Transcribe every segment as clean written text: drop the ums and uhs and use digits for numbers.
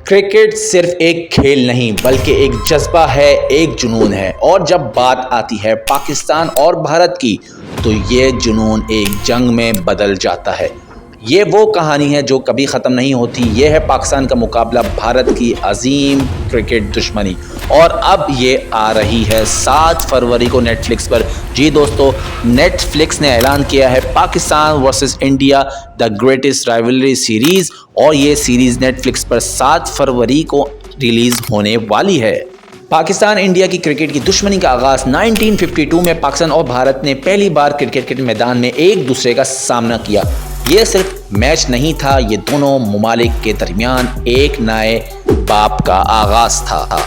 Cricket सिर्फ एक खेल नहीं बल्कि एक जज्बा है, एक जुनून है। और जब बात आती है पाकिस्तान और भारत की तो ये जुनून एक जंग में बदल जाता है। ये वो कहानी है जो कभी ख़त्म नहीं होती। ये है पाकिस्तान का मुकाबला भारत की अजीम क्रिकेट दुश्मनी, और अब ये आ रही है 7 फरवरी को नेटफ्लिक्स पर। जी दोस्तों, नेटफ्लिक्स ने ऐलान किया है Pakistan versus India the greatest rivalry series, और ये सीरीज़ नेटफ्लिक्स पर 7 फरवरी को रिलीज़ होने वाली है। पाकिस्तान इंडिया की क्रिकेट की दुश्मनी का आगाज़ 1952 में पाकिस्तान और भारत ने पहली बार क्रिकेट के मैदान में एक दूसरे का सामना किया। ये सिर्फ मैच नहीं था, ये दोनों ममालिक के दरमियान एक नए बाब का आगाज़ था।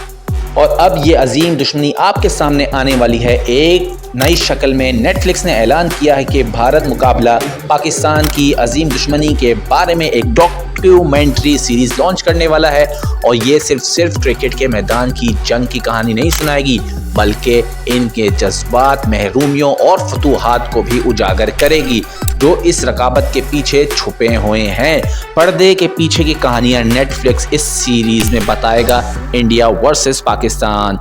और अब ये अजीम दुश्मनी आपके सामने आने वाली है एक नई शक्ल में। नेटफ्लिक्स ने ऐलान किया है कि भारत मुकाबला पाकिस्तान की अजीम दुश्मनी के बारे में एक डॉक्यूमेंट्री सीरीज़ लॉन्च करने वाला है, और ये सिर्फ क्रिकेट के मैदान की जंग की कहानी नहीं सुनाएगी बल्कि इनके जज्बात, महरूमियों और फतूहात को भी उजागर करेगी जो इस रकाबत के पीछे छुपे हुए हैं। पर्दे के पीछे की कहानियां नेटफ्लिक्स इस सीरीज में बताएगा। India versus Pakistan.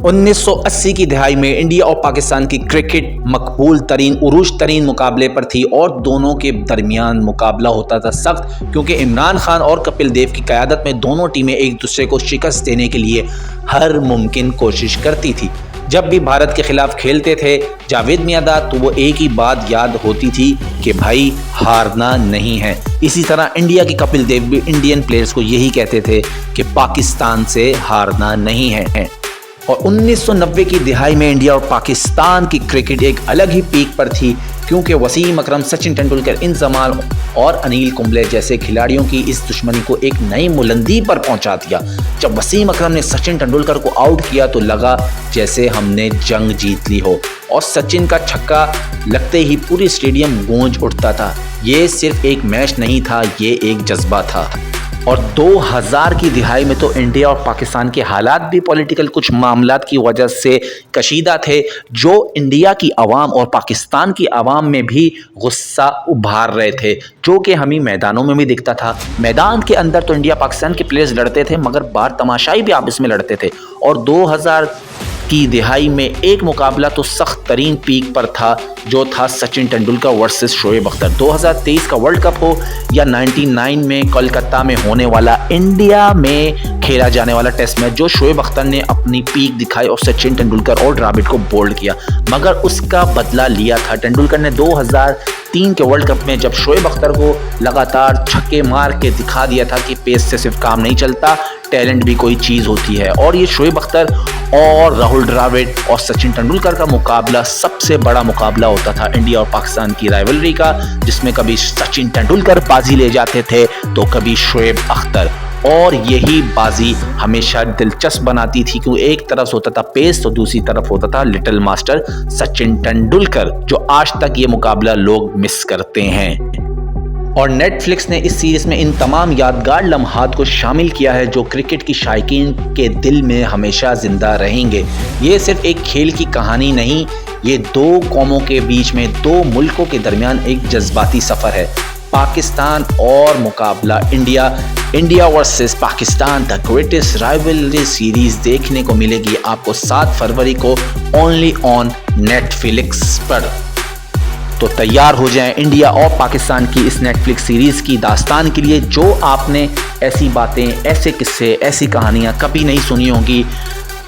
1980 की दहाई में इंडिया और पाकिस्तान की क्रिकेट मकबूल तरीन, उरूज तरीन मुकाबले पर थी, और दोनों के दरमियान मुकाबला होता था सख्त, क्योंकि इमरान खान और कपिल देव की क़यादत में दोनों टीमें एक दूसरे को शिकस्त देने के लिए हर मुमकिन कोशिश करती थी। जब भी भारत के खिलाफ खेलते थे जावेद मियांदाद, तो वो एक ही बात याद होती थी कि भाई हारना नहीं है। इसी तरह इंडिया के कपिल देव भी इंडियन प्लेयर्स को यही कहते थे कि पाकिस्तान से हारना नहीं है। और 1990 की दिहाई में इंडिया और पाकिस्तान की क्रिकेट एक अलग ही पीक पर थी, क्योंकि वसीम अकरम, सचिन तेंदुलकर, इंजमाल और अनिल कुंबले जैसे खिलाड़ियों की इस दुश्मनी को एक नई बुलंदी पर पहुंचा दिया। जब वसीम अकरम ने सचिन तेंदुलकर को आउट किया तो लगा जैसे हमने जंग जीत ली हो, और सचिन का छक्का लगते ही पूरी स्टेडियम गूंज उठता था। ये सिर्फ एक मैच नहीं था, ये एक जज्बा था। और 2000 की दिहाई में तो इंडिया और पाकिस्तान के हालात भी पॉलिटिकल कुछ मामलात की वजह से कशीदा थे, जो इंडिया की आवाम और पाकिस्तान की आवाम में भी गुस्सा उभार रहे थे, जो कि हमें मैदानों में भी दिखता था। मैदान के अंदर तो इंडिया पाकिस्तान के प्लेयर्स लड़ते थे, मगर बाहर तमाशाई भी आपस में लड़ते थे। और 2000 की दिहाई में एक मुकाबला तो सख्त तरीन पीक पर था, जो था सचिन तेंदुलकर वर्सेस शोएब अख्तर। 2023 का वर्ल्ड कप हो या 99 में कोलकाता में होने वाला इंडिया में खेला जाने वाला टेस्ट मैच, जो शोएब अख्तर ने अपनी पीक दिखाई और सचिन तेंदुलकर और द्रविड़ को बोल्ड किया, मगर उसका बदला लिया था तेंदुलकर ने 2003 के वर्ल्ड कप में, जब शोएब अख्तर को लगातार छक्के मार के दिखा दिया था कि पेस से सिर्फ काम नहीं चलता, टैलेंट भी कोई चीज़ होती है। और ये शोएब अख्तर और राहुल द्रविड़ और सचिन तेंदुलकर का मुकाबला सबसे बड़ा मुकाबला होता था इंडिया और पाकिस्तान की राइवलरी का, जिसमें कभी सचिन तेंदुलकर बाजी ले जाते थे तो कभी शोएब अख्तर, और यही बाजी हमेशा दिलचस्प बनाती थी, क्योंकि एक तरफ होता था पेस तो दूसरी तरफ होता था लिटिल मास्टर सचिन तेंदुलकर, जो आज तक ये मुकाबला लोग मिस करते हैं। और नेटफ्लिक्स ने इस सीरीज़ में इन तमाम यादगार लम्हात को शामिल किया है जो क्रिकेट की शायकीन के दिल में हमेशा ज़िंदा रहेंगे। ये सिर्फ एक खेल की कहानी नहीं, ये दो कौमों के बीच में, दो मुल्कों के दरमियान एक जज्बाती सफ़र है। पाकिस्तान और मुकाबला India versus Pakistan the greatest rivalry series देखने को मिलेगी आपको 7 फरवरी को ओनली ऑन नेटफ्लिक्स पर। तो तैयार हो जाएं इंडिया और पाकिस्तान की इस नेटफ्लिक्स सीरीज़ की दास्तान के लिए, जो आपने ऐसी बातें, ऐसे किस्से, ऐसी कहानियां कभी नहीं सुनी होंगी।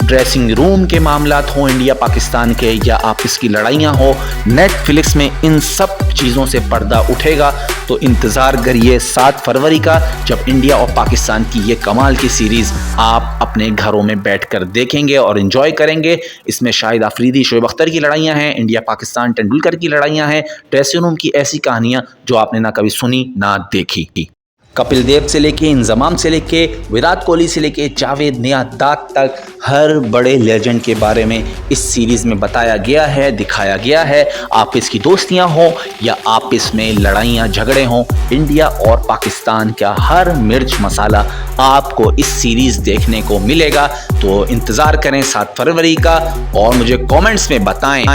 ड्रेसिंग रूम के मामलात हों इंडिया पाकिस्तान के, या आपस की लड़ाइयाँ हो, नेटफ्लिक्स में इन सब चीज़ों से पर्दा उठेगा। तो इंतज़ार करिए 7 फरवरी का, जब इंडिया और पाकिस्तान की ये कमाल की सीरीज़ आप अपने घरों में बैठकर देखेंगे और एंजॉय करेंगे। इसमें शाहिद आफरीदी, शोएब अख्तर की लड़ाइयाँ हैं, इंडिया पाकिस्तान तेंदुलकर की लड़ाइयाँ हैं, ड्रेसिंग रूम की ऐसी कहानियाँ जो आपने ना कभी सुनी ना देखी। कपिल देव से लेके, इंजमाम से लेके, विराट कोहली से लेके जावेद मियांदाद तक हर बड़े लेजेंड के बारे में इस सीरीज़ में बताया गया है, दिखाया गया है। आपस की दोस्तियां हों या आपस में लड़ाइयां झगड़े हों, इंडिया और पाकिस्तान का हर मिर्च मसाला आपको इस सीरीज़ देखने को मिलेगा। तो इंतज़ार करें 7 फरवरी का, और मुझे कमेंट्स में बताएं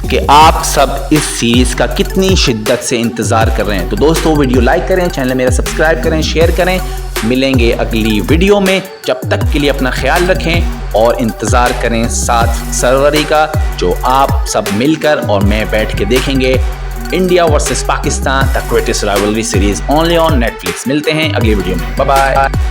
कि आप सब इस सीरीज़ का कितनी शिद्दत से इंतज़ार कर रहे हैं। तो दोस्तों, वीडियो लाइक करें, चैनल मेरा सब्सक्राइब करें, शेयर करें मिलेंगे अगली वीडियो में। जब तक के लिए अपना ख्याल रखें और इंतज़ार करें 7 फरवरी का, जो आप सब मिलकर और मैं बैठ के देखेंगे India versus Pakistan the greatest rivalry series only on Netflix. मिलते हैं अगली वीडियो में। Bye bye.